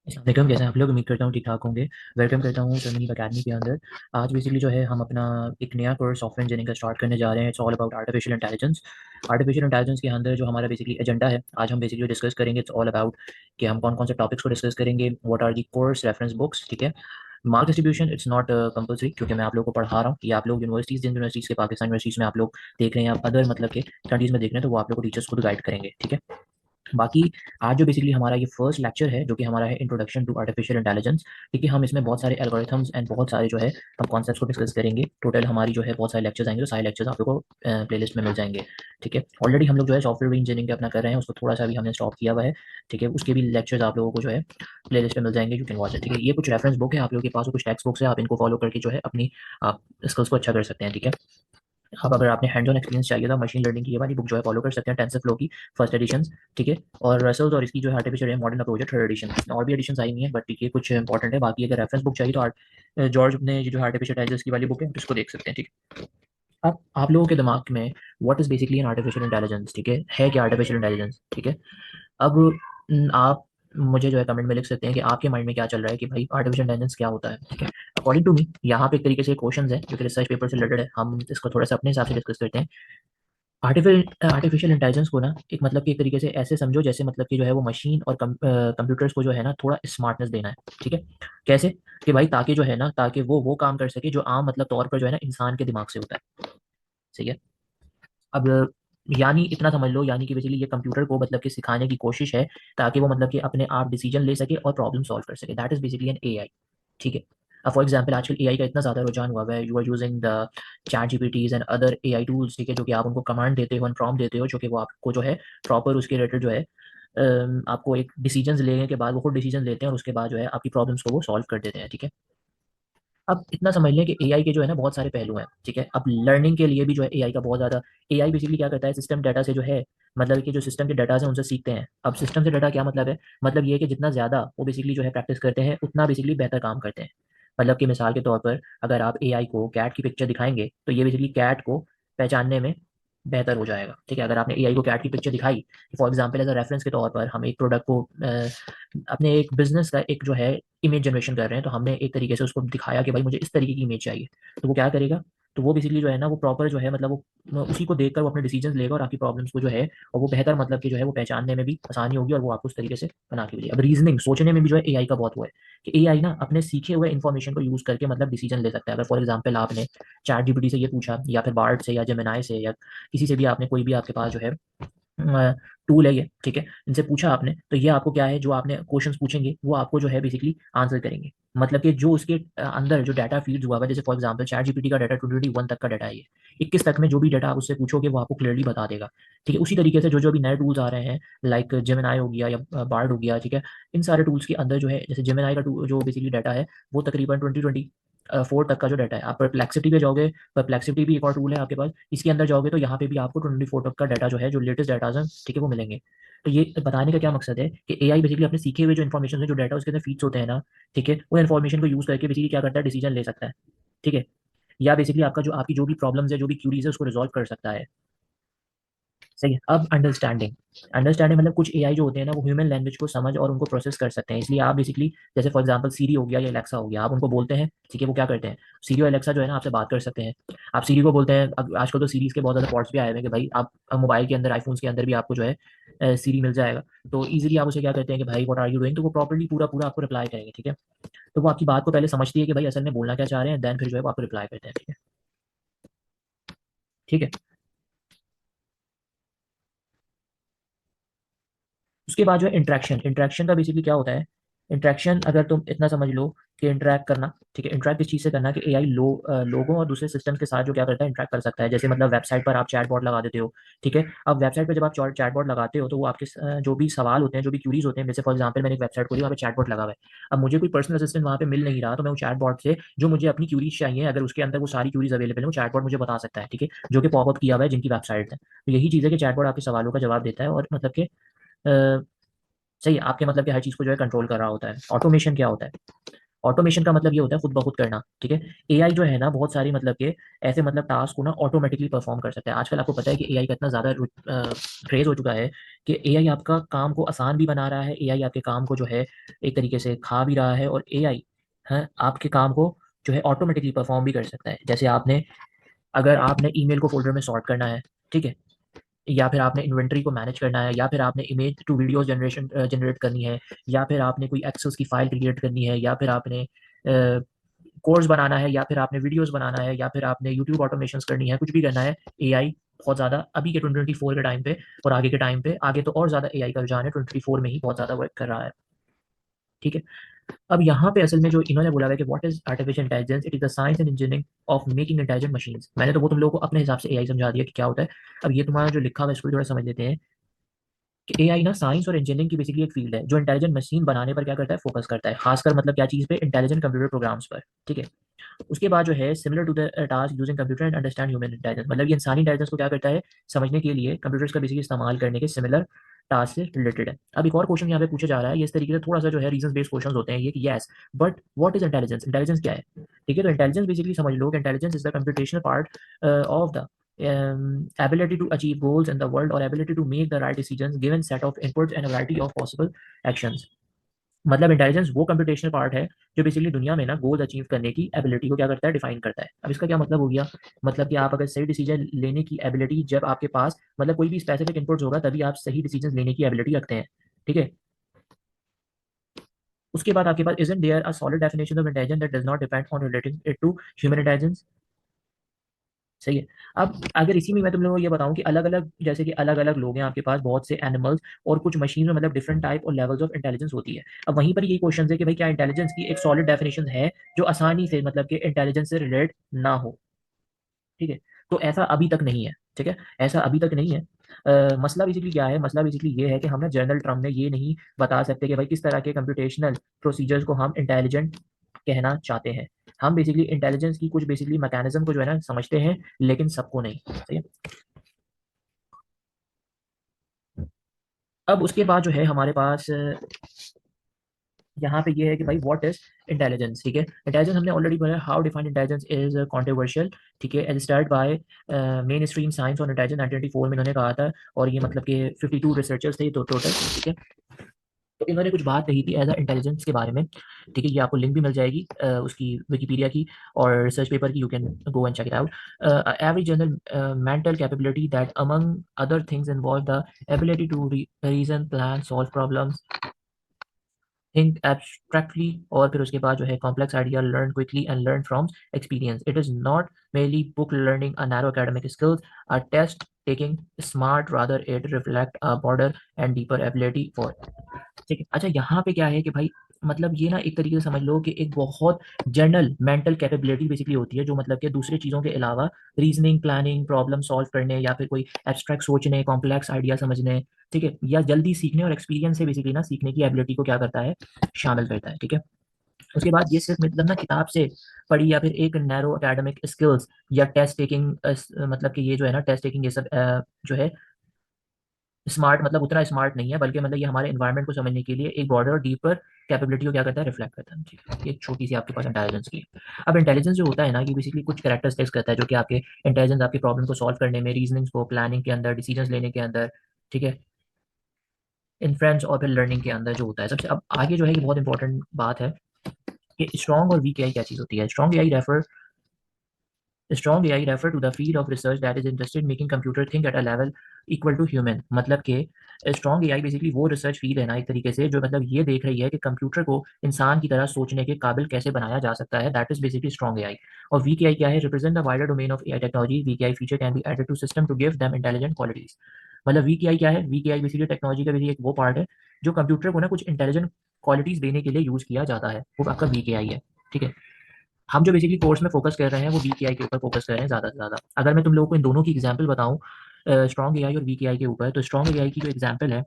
अस्सलाम, कैसे हैं आप लोग? उम्मीद करता हूँ ठीक ठाक होंगे। वेलकम करता हूँ टर्निंग अकेडमी के अंदर। आज बेसिकली जो है हम अपना एक नया कोर्स सॉफ्टवेयर इंजीनियरिंग का स्टार्ट करने जा रहे हैं। It's all about artificial intelligence. Artificial intelligence के अंदर जो हमारा बेसिकली एजेंडा है, आज हम बेसिकली डिस्कस करेंगे। इट्स ऑल अबाउट कि हम कौन कौन से टॉपिक्स को डिस्कस करेंगे, what are the course reference books, ठीक है। Mark distribution it's not compulsory, क्योंकि मैं आप लोगों को पढ़ा रहा हूँ। ये आप लोग यूनिवर्सिटीज़, जिन यूनिवर्सिटीज़ के पाकिस्तान यूनिवर्सिटीज़ में आप लोग देख रहे हैं, आप अदर मतलब के कंट्रीज़ में देख रहे हैं, तो वो आप लोग को टीचर्स खुद गाइड करेंगे, ठीक है। बाकी आज जो बेसिकली हमारा ये फर्स्ट लेक्चर है, जो कि हमारा है इंट्रोडक्शन टू आर्टिफिशियल इंटेलिजेंस। ठीक है, हम इसमें बहुत सारे एल्गोरिथम्स एंड बहुत सारे जो है हम कॉन्सेप्ट्स को डिस्कस करेंगे। टोटल हमारी जो है बहुत सारे लेक्चर्स आएंगे, तो सारे लेक्चर्स आप लोगों को प्लेलिस्ट में मिल जाएंगे। ठीक है, ऑलरेडी हम लोग जो है सॉफ्टवेयर इंजीनियरिंग अपना कर रहे हैं, उसको थोड़ा सा भी हमने स्टॉप किया हुआ है। ठीक है, उसके भी लेक्चर्स आप लोगों को जो है प्लेलिस्ट में मिल जाएंगे, यू कैन वॉच इट। ठीक है, ये कुछ रेफरेंस बुक है आप लोगों के पास, कुछ टेक्स्ट बुक्स है, आप इनको फॉलो करके जो है अपनी आप स्किल्स को अच्छा कर सकते हैं। ठीक है, अब अगर आपने हैंड्स ऑन एक्सपीरियंस चाहिए था मशीन लर्निंग की, ये वाली बुक जो है फॉलो कर सकते हैं, टेंसरफ्लो की फर्स्ट एडिशन। ठीक है, और रसल्स और इसकी जो है आर्टिफिशियल मॉडर्न अप्रोच है थर्ड एडिशन। और भी एडिशन आई नहीं है, बट ठीक है कुछ इंपॉर्टेंट है। बाकी अगर रेफरेंस बुक चाहिए तो जॉर्ज ने जो है आर्टिफिशियल इंटेलिजेंस की वाली बुक है, उसको देख सकते हैं। ठीक है, अब आप लोगों के दिमाग में what is basically an artificial intelligence, ठीक है क्या आर्टिफिशियल इंटेलिजेंस? ठीक है, अब आप मुझे जो है कमेंट में लिख सकते हैं कि आपके माइंड में क्या चल रहा है कि भाई आर्टिफिशियल इंटेलिजेंस क्या होता है। ठीक है, अकॉर्डिंग टू मी यहाँ पे एक तरीके से क्वेश्चन है जो कि रिसर्च पेपर से रिलेटेड है, हम इसको थोड़ा सा अपने हिसाब से डिस्कस करते हैं। आर्टिफिशियल इंटेलिजेंस को ना एक मतलब कि एक तरीके से ऐसे समझो जैसे मतलब कि जो है वो मशीन और कंप्यूटर्स को जो है ना थोड़ा स्मार्टनेस देना है। ठीक है, कैसे? कि भाई ताकि जो है ना, ताकि वो काम कर सके जो आम मतलब तौर पर जो है ना इंसान के दिमाग से होता है। सही है, अब यानी इतना समझ लो, यानी कि बेसिकली ये कंप्यूटर को मतलब कि सिखाने की कोशिश है ताकि वो मतलब कि अपने आप डिसीजन ले सके और प्रॉब्लम सॉल्व कर सके। That is basically an AI. ठीक है, अब फॉर एग्जाम्पल आजकल एआई का इतना ज़्यादा रुझान हुआ है, you are using the chat GPTs and other AI tools. ठीक है, जो कि आप उनको कमांड देते हो एंड प्रॉम्प्ट देते हो, जो कि वो आपको जो है प्रॉपर उसके रिलेटेड जो है आपको एक डिसीजन लेने के बाद वो खुद डिसीजन लेते हैं और उसके बाद जो है आपकी प्रॉब्लम्स को वो सॉल्व कर देते हैं। ठीक है, अब इतना समझ लें कि एआई के जो है ना बहुत सारे पहलू हैं। ठीक है, अब लर्निंग के लिए भी जो है एआई का बहुत ज़्यादा, एआई बेसिकली क्या करता है, सिस्टम डाटा से जो है मतलब कि जो सिस्टम के डाटा है उनसे सीखते हैं। अब सिस्टम से डाटा क्या मतलब है? मतलब ये है कि जितना ज़्यादा वो बेसिकली जो है प्रैक्टिस करते हैं उतना बेसिकली बेहतर काम करते हैं। मतलब कि मिसाल के तौर पर अगर आप एआई को कैट की पिक्चर दिखाएंगे तो ये बेसिकली कैट को पहचानने में बेहतर हो जाएगा। ठीक है, अगर आपने एआई को कैट की पिक्चर दिखाई, for example as a reference के तौर पर हम एक प्रोडक्ट को अपने एक बिजनेस का एक जो है इमेज जनरेशन कर रहे हैं, तो हमने एक तरीके से उसको दिखाया कि भाई मुझे इस तरीके की इमेज चाहिए। तो वो क्या करेगा? तो वो बेसिकली जो है ना वो प्रॉपर जो है मतलब वो उसी को देखकर वो अपने डिसीजंस लेगा और आपकी प्रॉब्लम्स को जो है और वो बेहतर मतलब कि जो है वो पहचानने में भी आसानी होगी और वो आपको उस तरीके से बना के देगी। अब रीजनिंग सोचने में भी जो है एआई का बहुत वो है कि एआई ना अपने सीखे हुए इन्फॉर्मेशन को यूज करके मतलब डिसीजन ले सकता है। अगर फॉर एग्जाम्पल आपने चैट जीपीटी से ये पूछा या फिर बार्ड से या जेमिनाई से या किसी से भी आपने कोई भी आपके पास जो है टूल है ये, ठीक है, इनसे पूछा आपने, तो ये आपको क्या है, जो आपने क्वेश्चंस पूछेंगे वो आपको जो है बेसिकली आंसर करेंगे। मतलब कि जो उसके अंदर जो डाटा फीड्स हुआ है, जैसे फॉर एग्जांपल चैट जीपीटी का डाटा 2021 तक का डाटा है ये, 21 तक में जो भी डाटा आप उससे पूछोगे वो आपको क्लियरली बता देगा। ठीक है, उसी तरीके से जो जो भी नए टूल्स आ रहे हैं लाइक जेमिनाई हो गया या बार्ड हो गया, ठीक है, इन सारे टूल्स के अंदर जो है जैसे जेमिनाई का जो बेसिकली डाटा है वो तकरीबन 2024 तक का जो डाटा है। आप परप्लेक्सिटी पे जाओगे, परप्लेक्सिटी भी एक और टूल है आपके पास, इसके अंदर जाओगे तो यहाँ पे भी आपको 24 तक का डाटा जो है, जो लेटेस्ट डाटा है, ठीक है, वो मिलेंगे। तो ये बताने का क्या मकसद है कि एआई बेसिकली अपने सीखे हुए जो इन्फॉर्मेशन है, जो डाटा उसके अंदर फीड्स होते हैं ना, ठीक है, वो इन्फॉर्मेशन को यूज करके बेसिकली क्या करता है, डिसीजन ले सकता है। ठीक है, या बेसिकली आपका जो आपकी जो भी प्रॉब्लम्स है, जो भी क्यूरीज है, उसको रिजॉल्व कर सकता है। सही है, अब अंडरस्टैंडिंग, अंडरस्टैंडिंग मतलब कुछ एआई जो होते हैं ना वो ह्यूमन लैंग्वेज को समझ और उनको प्रोसेस कर सकते हैं। इसलिए आप बेसिकली जैसे फॉर एग्जांपल सीरी हो गया या एलेक्सा हो गया, आप उनको बोलते हैं, ठीक है, वो क्या करते हैं, सीरी और एलेक्सा जो है ना आपसे बात कर सकते हैं। आप सीरी को बोलते हैं, अब आजकल तो सीरीज के बहुत ज़्यादा पॉर्ट्स भी आए हुए हैं कि भाई आप मोबाइल के अंदर, आईफोन्स के अंदर भी आपको जो है सीरी मिल जाएगा। तो ईजिली आप उसे क्या करते हैं कि भाई व्हाट आर यू डूइंग, तो वो प्रॉपर्ली पूरा पूरा आपको रिप्लाई करेंगे। ठीक है, तो वो आपकी बात को पहले समझती है कि भाई असल में बोलना क्या चाह रहे हैं, देन फिर जो है वो आपको रिप्लाई करते हैं। ठीक है, ठीक है, उसके बाद जो है इंटरेक्शन, इंटरेक्शन का बेसिकली क्या होता है, इंटरेक्शन अगर तुम इतना समझ लो कि इंटरेक्ट करना, ठीक है, इंटरेक्ट इस चीज़ से करना कि एआई लोगों और दूसरे सिस्टम के साथ जो क्या करता है, इंटरेक्ट कर सकता है। जैसे मतलब वेबसाइट पर आप चैट बॉट लगा देते हो, ठीक है, अब वेबसाइट पर जब आप चैट बॉट लगाते हो तो वो आपके जो भी सवाल होते हैं, जो भी क्यूरीज होते हैं, जैसे फॉर एग्जाम्पल मैंने एक वेबसाइट खोली, वहाँ पे चैट बॉट लगा हुआ है। अब मुझे कोई पर्सनल असिस्टेंट वहाँ पे मिल नहीं रहा, तो मैं वो चैट बॉट से जो मुझे अपनी क्यूरीज चाहिए, अगर उसके अंदर वो सारी क्यूरीज अवेलेबल है, वो चैट बॉट मुझे बता सकता है। ठीक है, जो कि पॉपअप किया हुआ है जिनकी वेबसाइट है। तो यही चीज़ है कि चैट बॉट आपके सवालों का जवाब देता है और मतलब कि सही है, आपके मतलब कि हर चीज़ को जो है कंट्रोल कर रहा होता है। ऑटोमेशन क्या होता है? ऑटोमेशन का मतलब ये होता है खुद ब खुद करना, ठीक है। एआई जो है ना बहुत सारी मतलब के ऐसे मतलब टास्क को ना ऑटोमेटिकली परफॉर्म कर सकता है। आजकल आपको पता है कि एआई का इतना ज़्यादा क्रेज हो चुका है कि एआई आपका काम को आसान भी बना रहा है, एआई आपके काम को जो है एक तरीके से खा भी रहा है, और एआई है आपके काम को जो है ऑटोमेटिकली परफॉर्म भी कर सकता है। जैसे आपने अगर आपने ईमेल को फ़ोल्डर में सॉर्ट करना है, ठीक है? या फिर आपने इन्वेंटरी को मैनेज करना है, या फिर आपने इमेज टू वीडियो जनरेट करनी है, या फिर आपने कोई एक्सेस की फ़ाइल क्रिएट करनी है, या फिर आपने कोर्स बनाना है, या फिर आपने वीडियोज़ बनाना है, या फिर आपने यूट्यूब ऑटोमेशंस करनी है, कुछ भी करना है, एआई बहुत ज़्यादा अभी के 2024 के टाइम पे और आगे के टाइम पे, आगे तो और ज़्यादा एआई का रुझान है, 2024 में ही बहुत ज़्यादा वर्क कर रहा है, ठीक है? अब यहाँ पे असल में जो इन्होंने बोला है कि what is artificial intelligence, it is the science and engineering of making intelligent machines. मैंने तो वो तुम लोगों को अपने हिसाब से एआई समझा दिया कि क्या होता है। अब ये तुम्हारा जो लिखा हुआ है इसको भी थोड़ा समझ लेते हैं कि एआई ना साइंस और इंजीनियरिंग की बेसिकली एक फील्ड है जो इंटेलिजेंट मशीन बनाने पर क्या करता है, फोकस करता है, खासकर मतलब क्या चीज़ पे, इंटेलिजेंट कंप्यूटर प्रोग्राम्स पर, ठीक है। उसके बाद जो है similar to the task using computer and understand human intelligence, मतलब ये इंसानी इंटेलिजेंस को क्या करता है, समझने के लिए कंप्यूटर्स का बेसिकली इस्तेमाल करने के सिमिलर टास्क से रिलेटेड है। अब एक और क्वेश्चन यहाँ पे पूछा जा रहा है, ये इस तरीके से थोड़ा सा जो है रीजन बेस्ड क्वेश्चन होते हैं ये कि yes but what is intelligence, intelligence क्या है, ठीक है। तो इंटेलिजेंस बेसिकली समझ लो कि intelligence is the computational part of the ability to achieve goals in the world or ability to make the right decisions given set of inputs and a variety of possible actions। मतलब intelligence वो computational part है जो basically दुनिया में ना goals achieve करने की ability को क्या करता है, डिफाइन करता है। अब इसका क्या मतलब हो गया, मतलब कि आप अगर सही डिसीजन लेने की एबिलिटी जब आपके पास मतलब कोई भी स्पेसिफिक इनपुट्स होगा तभी आप सही डिसीजन लेने की एबिलिटी रखते हैं, ठीक है। उसके बाद आपके पास isn't there a solid definition of intelligence that does not depend on relating it to human intelligence, सही है। अब अगर इसी में मैं तुम लोगों को ये बताऊं कि अलग अलग जैसे कि अलग अलग लोग हैं आपके पास, बहुत से एनिमल्स और कुछ मशीन में मतलब डिफरेंट टाइप और लेवल्स ऑफ इंटेलिजेंस होती है। अब वहीं पर यही क्वेश्चन है कि भाई क्या इंटेलिजेंस की एक सॉलिड डेफिनेशन है जो आसानी से मतलब कि इंटेलिजेंस से रिलेट ना हो, ठीक है। तो ऐसा अभी तक नहीं है, ठीक है, ऐसा अभी तक नहीं है। मसला बेसिकली क्या है, मसला बेसिकली ये है कि हम ना जनरल टर्म में ये नहीं बता सकते कि भाई किस तरह के कंप्यूटेशनल प्रोसीजर्स को हम इंटेलिजेंट कहना चाहते हैं। हम बेसिकली इंटेलिजेंस की कुछ बेसिकली मैकेनिज्म को जो है ना समझते हैं, लेकिन सबको नहीं, सही है। अब उसके बाद जो है हमारे पास यहाँ पे ये है कि भाई व्हाट इज इंटेलिजेंस, ठीक है। इंटेलिजेंस हमने ऑलरेडी बोला, how defined intelligence is controversial, ठीक है। As start by mainstream science on intelligence 1994 में इन्होंने कहा था, और ये मतलब कि 52 रिसर्चर्स थे तो टोटल, ठीक है। तो इन्होंने कुछ बात कही थी एज अ इंटेलिजेंस के बारे में, ठीक है। ये आपको लिंक भी मिल जाएगी उसकी विकीपीडिया की और रिसर्च पेपर की, you can go and check it out. Every general mental capability that among other things involve the ability to reason plan solve problems think abstractly, और फिर उसके बाद जो है complex idea learn quickly and learn from experience, it is not merely book learning a narrow academic skills a test taking smart rather it reflect a border and deeper ability for, ठीक है। अच्छा यहाँ पे क्या है कि भाई मतलब ये ना एक तरीके से समझ लो कि एक बहुत जनरल मेंटल कैपेबिलिटी बेसिकली होती है जो मतलब कि दूसरी चीज़ों के अलावा रीजनिंग प्लानिंग प्रॉब्लम सॉल्व करने या फिर कोई एब्स्ट्रैक्ट सोचने कॉम्प्लेक्स आइडिया समझने, ठीक है, या जल्दी सीखने और एक्सपीरियंस से बेसिकली ना सीखने की एबिलिटी को क्या करता है, शामिल करता है, ठीक है। उसके बाद ये सिर्फ मतलब ना किताब से पढ़ी या फिर एक नैरो एकेडमिक स्किल्स या टेस्ट टेकिंग मतलब कि ये जो है ना टेस्ट टेकिंग ये सब जो है स्मार्ट मतलब उतना स्मार्ट नहीं है, बल्कि मतलब ये हमारे एनवायरनमेंट को समझने के लिए एक ब्रॉडर और डीपर कैपेबिलिटी को क्या करता है, रिफ्लेक्ट करता है, ठीक है। ये एक छोटी सी आपके पास इंटेलिजेंस की। अब इंटेलिजेंस जो होता है ना ये बेसिकली कुछ कैरेक्टरिस्टिक्स करता है जो कि आपके इंटेलिजेंस आपके प्रॉब्लम को सॉल्व करने में, रीजनिंग को प्लानिंग के अंदर, डिसीजन लेने के अंदर, ठीक है, इन्फ्रेंस और फिर लर्निंग के अंदर जो होता है सबसे। अब आगे जो है ये बहुत इंपॉर्टेंट बात है कि स्ट्रॉन्ग और वीक एआई क्या चीज़ होती है। Strong AI refer to the field of research that is interested in making computer think at a level equal to human। मतलब कि स्ट्रॉन्ग एआई बेसिकली वो रिसर्च फील्ड है ना एक तरीके से जो मतलब ये देख रही है कि कंप्यूटर को इंसान की तरह सोचने के काबिल कैसे बनाया जा सकता है, that is basically strong AI. और वीक एआई क्या है, represent the wider domain of AI technology, weak AI feature can be added to system to give them intelligent qualities. मतलब वीक एआई क्या है, वीक एआई बेसिकली टेक्नोलॉजी का भी एक वो पार्ट है जो कंप्यूटर को ना कुछ इंटेलिजेंट क्वालिटीज देने के लिए यूज किया जाता है, वो आपका वीक एआई है, ठीक है। हम जो बेसिकली कोर्स में फोकस कर रहे हैं वो वीकेआई के ऊपर फोकस कर रहे हैं ज़्यादा से ज़्यादा। अगर मैं तुम लोगों को इन दोनों की एग्जांपल बताऊं स्ट्रॉन्ग एआई और वीक एआई के ऊपर, तो स्ट्रॉन्ग एआई की जो एग्जांपल है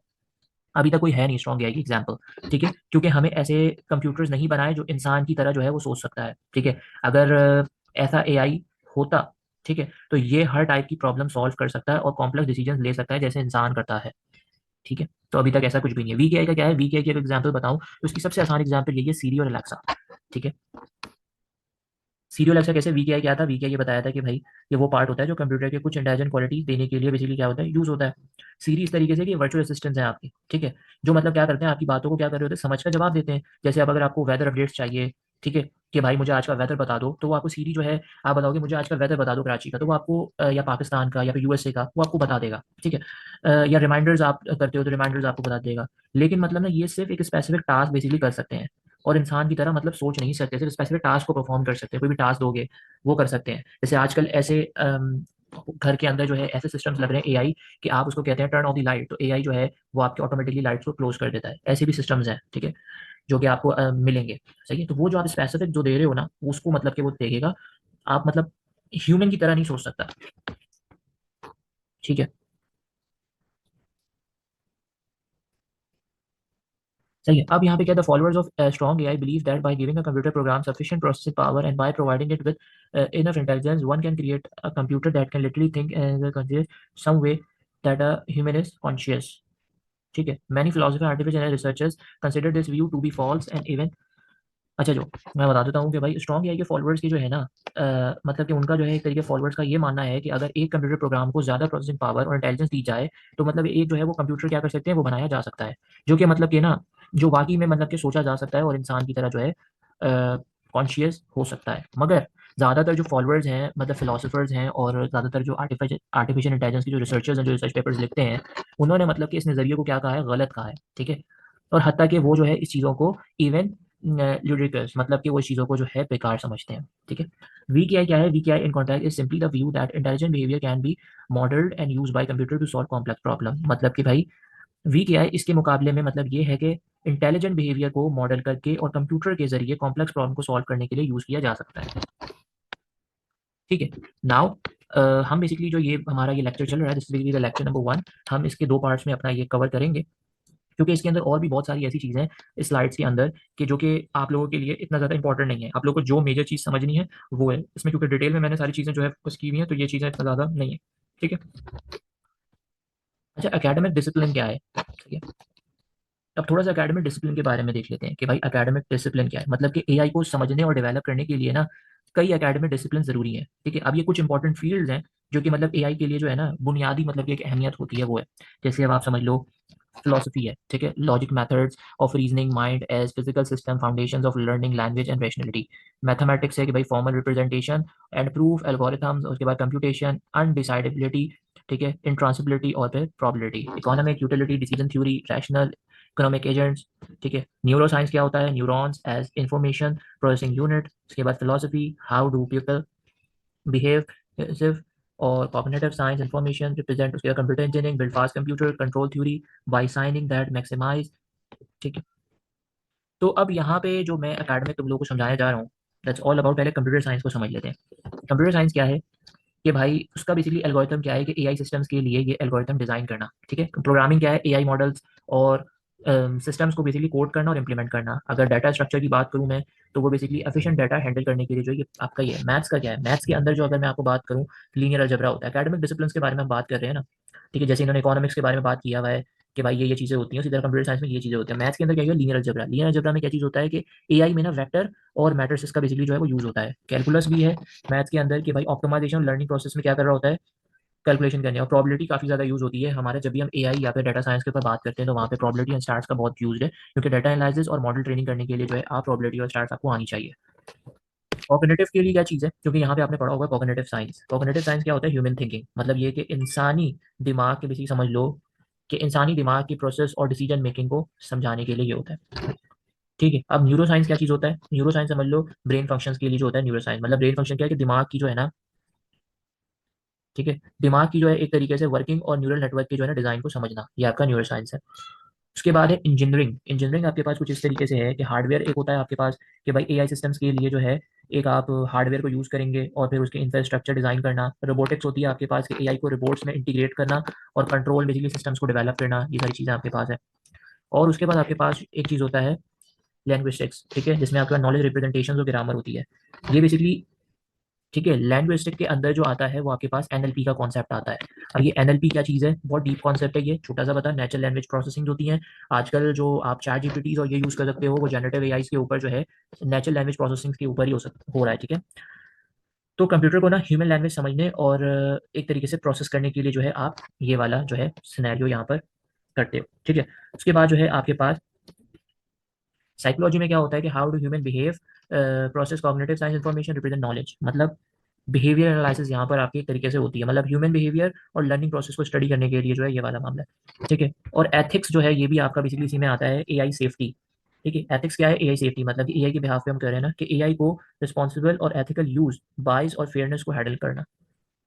अभी तक कोई है नहीं स्ट्रॉन्ग एआई की एग्जांपल, ठीक है, क्योंकि हमें ऐसे कंप्यूटर्स नहीं बनाए जो इंसान की तरह जो है वो सोच सकता है, ठीक है। अगर ऐसा एआई होता, ठीक है, तो ये हर टाइप की प्रॉब्लम सॉल्व कर सकता है और कॉम्प्लेक्स डिसीजन ले सकता है जैसे इंसान करता है, ठीक है। तो अभी तक ऐसा कुछ भी नहीं है। वीक एआई का क्या है, वीक एआई की एग्जांपल बताऊं तो उसकी सबसे आसान एग्जांपल यही है, सीरी और एलेक्सा। ठीक है। सीरियल एक्सर कैसे, वीकेआई क्या था, वीकेआई ये बताया था कि भाई ये वो पार्ट होता है जो कंप्यूटर के कुछ इंटेलिजेंट क्वालिटी देने के लिए बेसिकली क्या होता है, यूज होता है। सीरी इस तरीके से कि वर्चुअल असिस्टेंट है आपकी, ठीक है, जो मतलब क्या करते हैं, आपकी बातों को क्या कर रहे होते हैं, समझ कर जवाब देते हैं। जैसे अब अगर आपको वेदर अपडेट्स चाहिए, ठीक है, कि भाई मुझे आज का वेदर बता दो, तो वो आपको सीरी जो है, आप बताओगे मुझे आज का वेदर बता दो कराची का, तो वो आपको या पाकिस्तान का या फिर यूएसए का वो आपको बता देगा, ठीक है। या रिमाइंडर्स आप करते हो तो रिमाइंडर्स आपको बता देगा। लेकिन मतलब ना ये सिर्फ एक स्पेसिफिक टास्क बेसिकली कर सकते हैं, और इंसान की तरह मतलब सोच नहीं सकते, सिर्फ स्पेसिफिक टास्क को परफॉर्म कर सकते हैं। कोई भी टास्क दोगे वो कर सकते हैं। जैसे आजकल ऐसे घर के अंदर जो है ऐसे सिस्टम्स लग रहे हैं एआई, कि आप उसको कहते हैं टर्न ऑफ द लाइट, तो एआई जो है वो आपके ऑटोमेटिकली लाइट्स को क्लोज कर देता है। ऐसे भी सिस्टम्स हैं, ठीक है, जो कि आपको मिलेंगे। सही है, तो वो जो आप स्पेसिफिक जो दे रहे हो ना, उसको मतलब कि वो देखेगा। आप मतलब ह्यूमन की तरह नहीं सोच सकता, ठीक है। सही है। अब यहाँ पे क्या, the followers of strong AI believe that by giving a computer program sufficient processing power and by providing it with enough intelligence one can create a computer that can literally think as a some way that a human is conscious, ठीक है। Many philosopher artificial researchers consider this view to be false and even, अच्छा जो मैं बता देता हूँ कि भाई स्ट्रॉन्ग एआई के फॉलोअर्स की जो है ना, मतलब कि उनका जो है एक तरीके फॉलोअर्स का ये मानना है कि अगर एक कंप्यूटर प्रोग्राम को ज़्यादा प्रोसेसिंग पावर और इंटेलिजेंस दी जाए, तो मतलब एक जो है वो कंप्यूटर क्या कर सकते हैं, वो बनाया जा सकता है, जो कि मतलब कि ना, जो वाकई में मतलब कि सोचा जा सकता है और इंसान की तरह जो है कॉन्शियस हो सकता है। मगर ज़्यादातर जो फॉलोअर्स हैं, मतलब फिलोसफर्स हैं, और ज़्यादातर जो आर्टिफिशियल इंटेलिजेंस के जो रिसर्चर्स हैं, जो रिसर्च पेपर्स लिखते हैं, उन्होंने मतलब कि इस नज़रिए को क्या कहा है, गलत कहा है, ठीक है। और हत्ता कि वो जो है इस चीज़ों को इवन ल्यूडिकस, मतलब कि वो चीज़ों को जो है बेकार समझते हैं, ठीक है। वीकेआई क्या है, weak AI in context is simply the view that intelligent behaviour can be modelled and used by computer to solve complex problem. मतलब कि भाई वीकेआई इसके मुकाबले में मतलब ये है कि इंटेलिजेंट बिहेवियर को मॉडल करके और कंप्यूटर के जरिए कॉम्प्लेक्स प्रॉब्लम को सॉल्व करने के लिए यूज़ किया जा सकता है, ठीक है। नाउ हम बेसिकली जो ये हमारा ये लेक्चर चल रहा है, this is the lecture number 1। हम इसके 2 पार्ट्स में अपना ये कवर करेंगे, क्योंकि इसके अंदर और भी बहुत सारी ऐसी चीज़ें हैं इस स्लाइड्स के अंदर, कि जो कि आप लोगों के लिए इतना ज़्यादा इंपॉर्टेंट नहीं है। आप लोगों को जो मेजर चीज़ समझनी है वो है इसमें, क्योंकि डिटेल में मैंने सारी चीज़ें जो है फोकस की हुई हैं, तो ये चीज़ें इतना ज़्यादा नहीं है, ठीक है। अच्छा, एकेडमिक डिसिप्लिन क्या है, ठीक है। अब थोड़ा सा एकेडमिक डिसिप्लिन के बारे में देख लेते हैं कि भाई एकेडमिक डिसिप्लिन क्या है। मतलब कि एआई को समझने और डेवलप करने के लिए ना कई एकेडमिक डिसिप्लिन जरूरी है, ठीक है। अब ये कुछ इंपॉर्टेंट फील्ड्स हैं जो कि मतलब एआई के लिए जो है ना बुनियादी मतलब कि एक अहमियत होती है, वो है, जैसे अब आप समझ लो, फिलोसफी है, ठीक है, logic methods of reasoning mind as physical system foundations of learning language and rationality. Mathematics है कि भाई formal representation and proof algorithms, उसके बाद कंप्यूटेशन, अनडिसाइडेबिलिटी, ठीक है, इंट्रांसिबिलिटी और फिर probability. Economic utility, decision theory, rational economic agents, ठीक है। न्यूरो साइंस क्या होता है, neurons as information processing unit. उसके बाद philosophy, how do people behave, सिर्फ। और कॉग्निटिव साइंस, इंफॉर्मेशन रिप्रेजेंट। उसके बाद computer engineering, build fast computer, control theory by signing that maximise, ठीक है। तो अब यहाँ पे जो मैं अकेडमिक तुम लोगों को समझाने जा रहा हूँ, दैट्स ऑल अबाउट, पहले कंप्यूटर साइंस को समझ लेते हैं। कंप्यूटर साइंस क्या है, कि भाई उसका बेसिकली एल्गोरिथम क्या है, कि एआई सिस्टम्स के लिए ये एल्गोरिथम डिजाइन करना, ठीक है। प्रोग्रामिंग क्या है, एआई मॉडल्स और सिस्टम्स को बेसिकली कोड करना और इम्प्लीमेंट करना। अगर डाटा स्ट्रक्चर की बात करूँ मैं, तो वो बेसिकली एफिशिएंट डाटा हैंडल करने के लिए जो ये आपका ये है। मैथ्स का क्या है, मैथ्स के अंदर जो अगर मैं आपको बात करूँ, लीनियर अलजेब्रा होता है। एकेडमिक डिसिप्लिन के बारे में हम बात कर रहे हैं ना, ठीक है। जैसे इन्होंने इकोनॉमिक्स के बारे में बात किया हुआ है कि भाई ये चीज़ें होती हैं, उसी तरह कंप्यूटर साइंस में ये चीज़ें होती हैं। मैथ्स के अंदर क्या है, लीनियर अलजेब्रा। लीनियर अलजेब्रा में क्या चीज़ होता है कि एआई में ना वेक्टर और मैट्रिसेस का बेसिकली जो है वो यूज़ होता है। कैलकुलस भी है मैथ्स के अंदर, कि भाई ऑप्टिमाइजेशन लर्निंग प्रोसेस में क्या कर रहा होता है, कैलकुलेशन करनी है। और प्रोबेबिलिटी काफ़ी ज़्यादा यूज़ होती है हमारे, जब भी हम एआई या फिर डाटा साइंस के ऊपर बात करते हैं, तो वहाँ पे प्रोबेबिलिटी एंड स्टार्स का बहुत यूज़ है, क्योंकि डाटा एनालिसिस और मॉडल ट्रेनिंग करने के लिए जो है आप प्रोबेबिलिटी और स्टार्स आपको आनी चाहिए। कॉग्निटिव के लिए क्या चीज़ है, क्योंकि यहाँ पे आपने पढ़ा होगा कॉग्निटिव साइंस। कॉग्निटिव साइंस क्या होता है, ह्यूमन थिंकिंग। मतलब ये कि इंसानी दिमाग के बेसिक समझ लो, कि इंसानी दिमाग की प्रोसेस और डिसीजन मेकिंग को समझाने के लिए ये होता है, ठीक है। अब न्यूरो साइंस क्या चीज़ होता है, न्यूरो साइंस समझ लो ब्रेन फंक्शंस के लिए जो होता है न्यूरो साइंस। मतलब ब्रेन फंक्शन क्या है, कि दिमाग की जो है ना, ठीक है, दिमाग की जो है एक तरीके से वर्किंग और न्यूरल नेटवर्क की जो है ना डिजाइन को समझना, ये आपका न्यूरो साइंस है। उसके बाद है इंजीनियरिंग। इंजीनियरिंग आपके पास कुछ इस तरीके से है कि हार्डवेयर एक होता है आपके पास, कि भाई एआई सिस्टम्स के लिए जो है एक आप हार्डवेयर को यूज़ करेंगे और फिर उसके इंफ्रास्ट्रक्चर डिज़ाइन करना। रोबोटिक्स होती है आपके पास, कि एआई को रोबोट्स में इंटीग्रेट करना और कंट्रोल बेसिकली सिस्टम्स को डेवलप करना। ये सारी चीज़ें आपके पास है। और उसके बाद आपके पास एक चीज़ होता है लैंग्विस्टिक्स, ठीक है, जिसमें आपका नॉलेज रिप्रेजेंटेशन और ग्रामर होती है। ये बेसिकली ठीक है, लैंग्विस्टिक के अंदर जो आता है वो आपके पास एनएलपी का कॉन्सेप्ट आता है। अब ये एनएलपी क्या चीज़ है, बहुत डीप कॉन्सेप्ट है ये, छोटा सा बता, नेचुरल लैंग्वेज प्रोसेसिंग होती है आजकल जो आप चैट जीपीटी और ये यूज़ कर सकते हो, वो जनरेटिव एआई के ऊपर जो है नेचुरल लैंग्वेज प्रोसेसिंग के ऊपर ही हो रहा है। ठीक है, तो कंप्यूटर को ना ह्यूमन लैंग्वेज समझने और एक तरीके से प्रोसेस करने के लिए जो है आप ये वाला जो है सिनेरियो यहाँ पर करते हो। ठीक है, उसके बाद जो है आपके पास साइकोलॉजी में क्या होता है कि how do human behave, process cognitive science information represent knowledge, मतलब बिहेवियर एनालिसिस यहाँ पर आपकी एक तरीके से होती है, मतलब ह्यूमन बिहेवियर और लर्निंग प्रोसेस को स्टडी करने के लिए जो है ये वाला मामला है। ठीक है, और एथिक्स जो है ये भी आपका बेसिकली इसी में आता है, एआई सेफ्टी। ठीक है, एथिक्स क्या है, एआई सेफ्टी, मतलब कि एआई के बिहाफ पे हम कह रहे हैं ना कि एआई को रिस्पॉन्सिबल और एथिकल यूज, बाइस और फेयरनेस को हैंडल करना।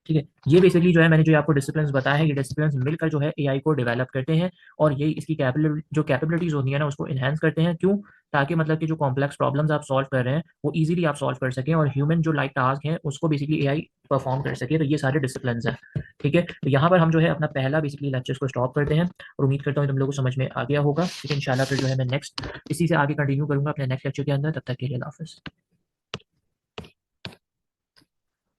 ठीक है, ये बेसिकली जो है मैंने जो आपको डिसिप्लिन्स बताए हैं, ये डिसिप्लिन्स मिलकर जो है एआई को डेवलप करते हैं और ये इसकी कैपेबिलिटीज होती है ना उसको इन्हांस करते हैं। क्यों? ताकि मतलब कि जो कॉम्प्लेक्स प्रॉब्लम्स आप सॉल्व कर रहे हैं वो इजीली आप सॉल्व कर सकें और ह्यूमन जो लाइक टास्क हैं उसको बेसिकली एआई परफॉर्म कर सके। तो ये सारे डिसिप्लिन्स हैं। ठीक है, तो यहाँ पर हम जो है अपना पहला बेसिकली लेक्चर को स्टॉप करते हैं और उम्मीद करता हूँ तुम लोगों को समझ में आ गया होगा। ठीक है, इंशाल्लाह फिर जो है मैं नेक्स्ट इसी से आगे कंटिन्यू करूंगा अपने नेक्स्ट लेक्चर के अंदर। तब तक के लिए अल्लाह हाफिज़।